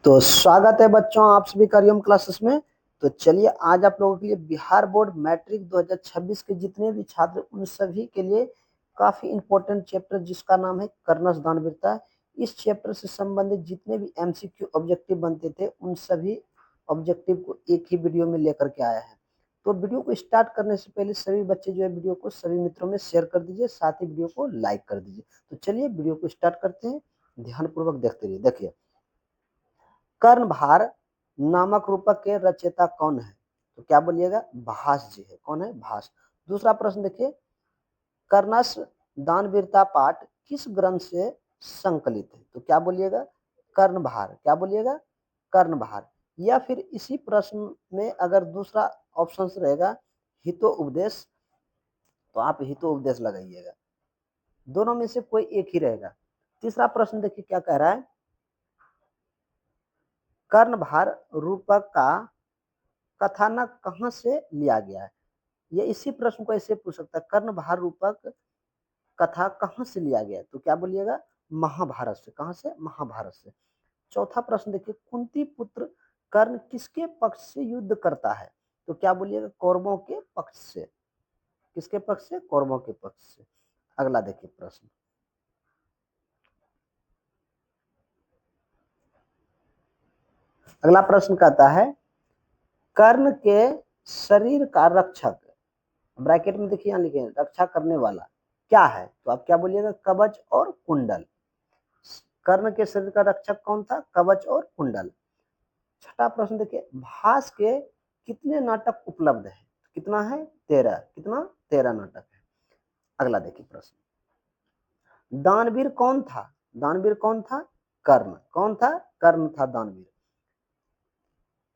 तो स्वागत है बच्चों आप सभी का हरिओम क्लासेस में। तो चलिए आज आप लोगों के लिए बिहार बोर्ड मैट्रिक 2026 के जितने भी छात्र उन सभी के लिए काफी इंपॉर्टेंट चैप्टर जिसका नाम है कर्नस दानवीरता। इस चैप्टर से संबंधित जितने भी एमसीक्यू ऑब्जेक्टिव बनते थे उन सभी ऑब्जेक्टिव को एक ही वीडियो में लेकर के आया है। तो वीडियो को स्टार्ट करने से पहले सभी बच्चे जो है वीडियो को सभी मित्रों में शेयर कर दीजिए, साथ ही वीडियो को लाइक कर दीजिए। तो चलिए वीडियो को स्टार्ट करते हैं, ध्यानपूर्वक देखते रहिए। देखिए, कर्णभार नामक रूपक के रचयिता कौन है? तो क्या बोलिएगा? भास जी है। कौन है? भास। दूसरा प्रश्न देखिए, कर्नस दानवीरता पाठ किस ग्रंथ से संकलित है? तो क्या बोलिएगा? कर्णभार। क्या बोलिएगा? कर्णभार। या फिर इसी प्रश्न में अगर दूसरा ऑप्शन रहेगा हितो उपदेश, तो आप हितो उपदेश लगाइएगा। दोनों में से कोई एक ही रहेगा। तीसरा प्रश्न देखिए क्या कह रहा है, कर्णभार रूपक का कथानक कहां से लिया गया है? ये इसी प्रश्न को ऐसे पूछ सकता है, कर्णभार रूपक कथा कहां से लिया गया है? तो क्या बोलिएगा? महाभारत से। कहां से? महाभारत से। चौथा प्रश्न देखिए, कुंती पुत्र कर्ण किसके पक्ष से युद्ध करता है? तो क्या बोलिएगा? कौरवों के पक्ष से। किसके पक्ष से? कौरवों के पक्ष से। अगला देखिए प्रश्न, अगला प्रश्न कहता है, कर्ण के शरीर का रक्षक, ब्रैकेट में देखिए यहां लिखे रक्षा करने वाला क्या है? तो आप क्या बोलिएगा? कवच और कुंडल। कर्ण के शरीर का रक्षक कौन था? कवच और कुंडल। छठा प्रश्न देखिए, भास के कितने नाटक उपलब्ध है? कितना है? 13। कितना? 13 नाटक है। अगला देखिए प्रश्न, दानवीर कौन था? दानवीर कौन था? कर्ण। कौन था? कर्ण था दानवीर।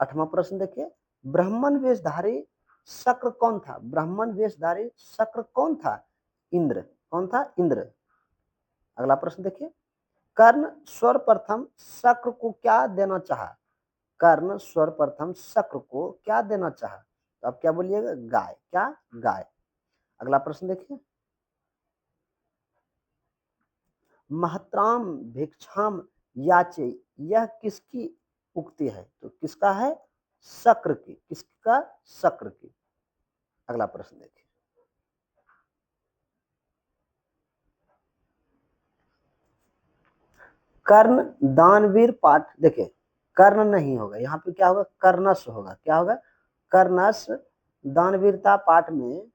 आठवां प्रश्न देखिए, ब्राह्मण वेशधारी शक्र कौन था? ब्राह्मण वेशधारी शक्र कौन था? इंद्र। कौन था? इंद्र। अगला प्रश्न देखिए, कर्ण सर्वप्रथम शक्र को क्या देना चाहा? कर्ण सर्वप्रथम शक्र को क्या देना चाहा? तो आप क्या बोलिएगा? गाय। क्या? गाय। अगला प्रश्न देखिए, महत्राम भिक्षाम याचे, यह किसकी उक्ति है? तो किसका है? शक्र की। किसका? शक्र की। अगला प्रश्न देखिए, कर्ण दानवीर पाठ, देखिए कर्ण नहीं होगा यहाँ पे, क्या होगा? कर्णस होगा। क्या होगा? कर्णस दानवीरता पाठ में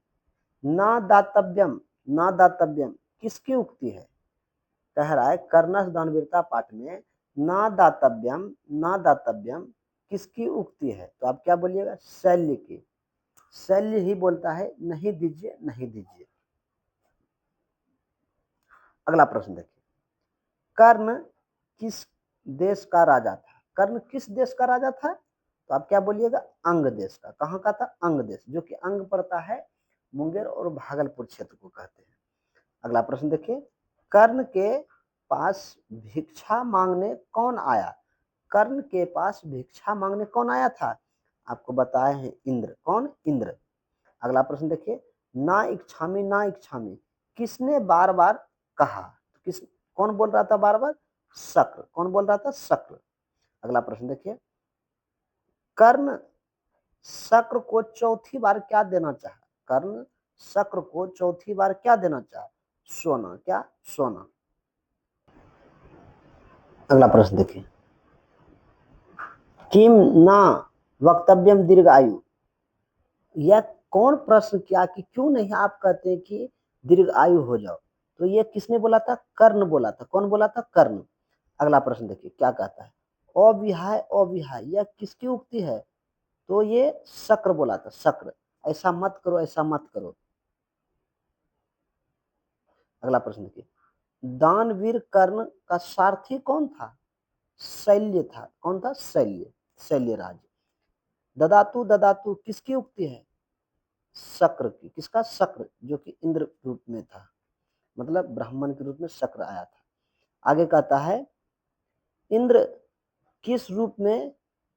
ना दातव्यम, ना दातव्यम किसकी उक्ति है? कह रहा है कर्णस दानवीरता पाठ में ना दातव्यम, ना दातव्यम किसकी उक्ति है? तो आप क्या बोलिएगा? शैल्य की। शैल्य ही बोलता है नहीं दीजिए, नहीं दीजिए। अगला प्रश्न देखिए, कर्ण किस देश का राजा था? कर्ण किस देश का राजा था? तो आप क्या बोलिएगा? अंग देश का। कहां का था? अंग देश, जो कि अंग पड़ता है मुंगेर और भागलपुर क्षेत्र को कहते हैं। अगला प्रश्न देखिए, कर्ण के पास भिक्षा मांगने कौन आया? कर्ण के पास भिक्षा मांगने कौन आया था? आपको बताए हैं इंद्र। कौन? इंद्र। अगला प्रश्न देखिए, ना इच्छामी, ना इच्छामी किसने बार बार कहा? किस, कौन बोल रहा था बार बार? शक्र। कौन बोल रहा था? शक्र। अगला प्रश्न देखिए, कर्ण शक्र को चौथी बार क्या देना चाहा? कर्ण शक्र को चौथी बार क्या देना चाहा? सोना। क्या? सोना। अगला प्रश्न देखिए, किम ना वक्तव्यम दीर्घ आयु, यह कौन प्रश्न किया कि क्यों नहीं आप कहते हैं कि दीर्घ आयु हो जाओ? तो ये किसने बोला था? कर्ण बोला था। कौन बोला था? कर्ण। अगला प्रश्न देखिए क्या कहता है, अविहाय अविहाय यह किसकी उक्ति है? तो ये शक्र बोला था। शक्र, ऐसा मत करो, ऐसा मत करो। अगला प्रश्न देखिए, दानवीर कर्ण का सारथी कौन था? शैल्य था। कौन था? शैल्य। शैल्यराज। ददातु ददातु किसकी उक्ति है? शक्र की। किसका? शक्र, जो कि इंद्र रूप में था, मतलब ब्राह्मण के रूप में शक्र आया था। आगे कहता है, इंद्र किस रूप में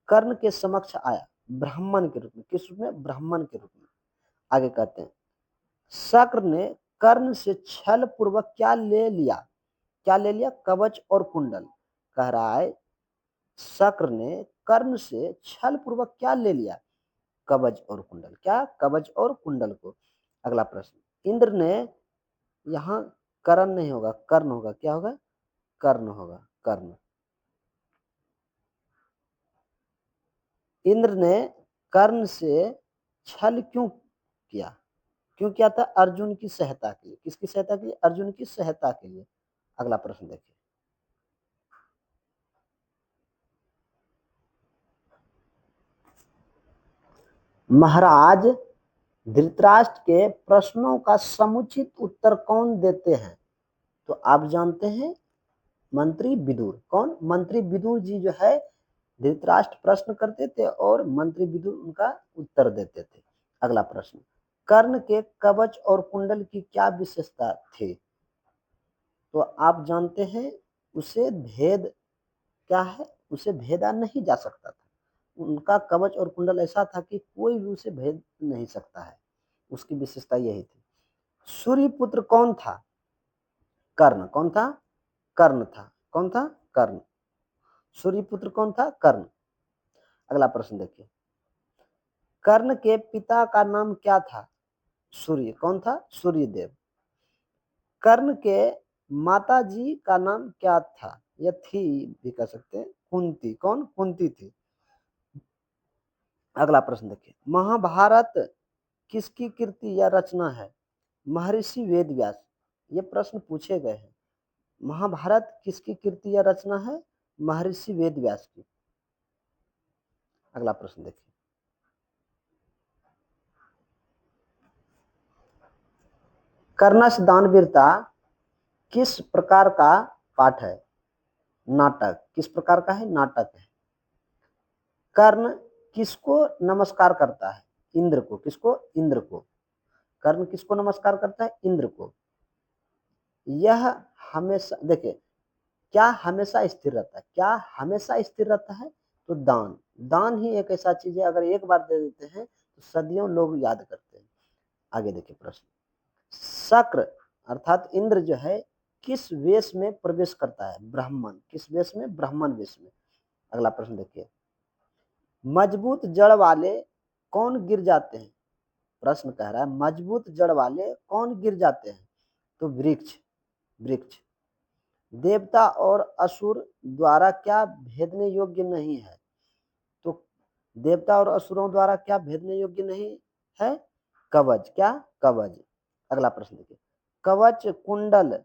कर्ण के समक्ष आया? ब्राह्मण के रूप में। किस रूप में? ब्राह्मण के रूप में। आगे कहते हैं, शक्र ने कर्ण से छल पूर्वक क्या ले लिया? क्या ले लिया? कवच और कुंडल। कह रहा है शक्र ने कर्ण से छल पूर्वक क्या ले लिया? कवच और कुंडल। क्या? कवच और कुंडल को। अगला प्रश्न, इंद्र ने, यहां कर्ण नहीं होगा, कर्ण होगा। क्या होगा? कर्ण होगा, कर्ण। इंद्र ने कर्ण से छल क्यों किया? क्यों किया था? अर्जुन की सहायता के लिए। किसकी सहायता के लिए? अर्जुन की सहायता के लिए। अगला प्रश्न देखिए, महाराज धृतराष्ट्र के प्रश्नों का समुचित उत्तर कौन देते हैं? तो आप जानते हैं, मंत्री विदुर। कौन? मंत्री विदुर जी जो है धृतराष्ट्र प्रश्न करते थे और मंत्री विदुर उनका उत्तर देते थे। अगला प्रश्न, कर्ण के कवच और कुंडल की क्या विशेषता थी? तो आप जानते हैं, उसे भेद क्या है? उसे भेदा नहीं जा सकता था। उनका कवच और कुंडल ऐसा था कि कोई भी उसे भेद नहीं सकता है। उसकी विशेषता यही थी। सूर्यपुत्र कौन था? कर्ण। कौन था? कर्ण था। कौन था? कर्ण। सूर्यपुत्र कौन था? कर्ण। अगला प्रश्न देखिए, कर्ण के पिता का नाम क्या था? सूर्य। कौन था? सूर्यदेव। कर्ण के माता जी का नाम क्या था? या थी भी कह सकते हैं, कुंती। कौन? कुंती थी। अगला प्रश्न देखिए, महाभारत किसकी कृति या रचना है? महर्षि वेदव्यास। ये प्रश्न पूछे गए हैं। महाभारत किसकी कृति या रचना है? महर्षि वेदव्यास की। अगला प्रश्न देखिए, कर्णस दानवीरता किस प्रकार का पाठ है? नाटक। किस प्रकार का है? नाटक है। कर्ण किसको नमस्कार करता है? इंद्र को। किसको? इंद्र को। कर्ण किसको नमस्कार करता है? इंद्र को। यह हमेशा, देखिए, क्या हमेशा स्थिर रहता है? क्या हमेशा स्थिर रहता है? तो दान। दान ही एक ऐसा चीज है, अगर एक बार दे देते हैं तो सदियों लोग याद करते हैं। आगे देखिए प्रश्न, शक्र अर्थात इंद्र जो है किस वेश में प्रवेश करता है? ब्राह्मण। किस वेश में? ब्राह्मण वेश में। अगला प्रश्न देखिए, मजबूत जड़ वाले कौन गिर जाते हैं? प्रश्न कह रहा है मजबूत जड़ वाले कौन गिर जाते हैं? तो वृक्ष। वृक्ष। देवता और असुर द्वारा क्या भेदने योग्य नहीं है? तो देवता और असुरों द्वारा क्या भेदने योग्य नहीं है? कवच। क्या? कवच। अगला प्रश्न देखिए, कवच कुंडल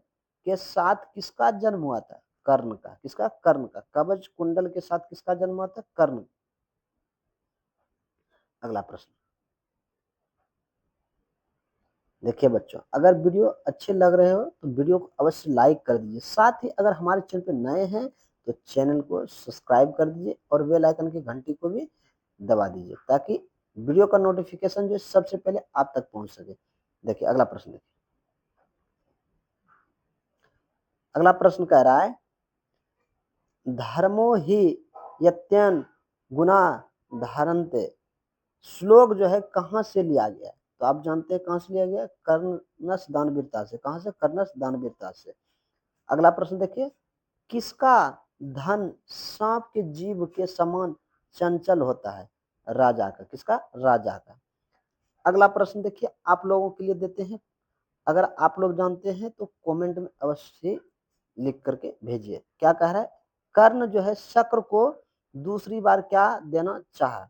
के साथ किसका जन्म हुआ था? कर्ण का। किसका? कर्ण का। कवच कुंडल के साथ किसका जन्म हुआ था? कर्ण। अगला प्रश्न देखिए बच्चों, अगर वीडियो अच्छे लग रहे हो तो वीडियो को अवश्य लाइक कर दीजिए। साथ ही अगर हमारे चैनल पे नए हैं तो चैनल को सब्सक्राइब कर दीजिए और बेल आइकन की घंटी को भी दबा दीजिए, ताकि वीडियो का नोटिफिकेशन जो सबसे पहले आप तक पहुंच सके। देखिए अगला प्रश्न देखिए, अगला प्रश्न कह रहा है, धर्मो ही यत्यन गुना धारन्ते, श्लोक जो है कहाँ से लिया गया है? तो आप जानते हैं कहाँ से लिया गया? कर्णस दानवीरता से। कहाँ से? कर्णस दानवीरता से। अगला प्रश्न देखिए, किसका धन सांप के जीभ के समान चंचल होता है? राजा का। किसका? राजा का। अगला प्रश्न देखिए, आप लोगों के लिए देते हैं, अगर आप लोग जानते हैं तो कमेंट में अवश्य लिख करके भेजिए। क्या कह रहा है? कर्ण जो है शक्र को दूसरी बार क्या देना चाहा?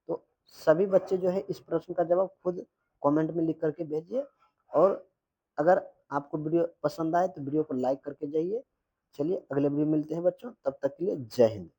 तो सभी बच्चे जो है इस प्रश्न का जवाब खुद कमेंट में लिख करके भेजिए। और अगर आपको वीडियो पसंद आए तो वीडियो को लाइक करके जाइए। चलिए अगले वीडियो मिलते हैं बच्चों, तब तक के लिए जय हिंद।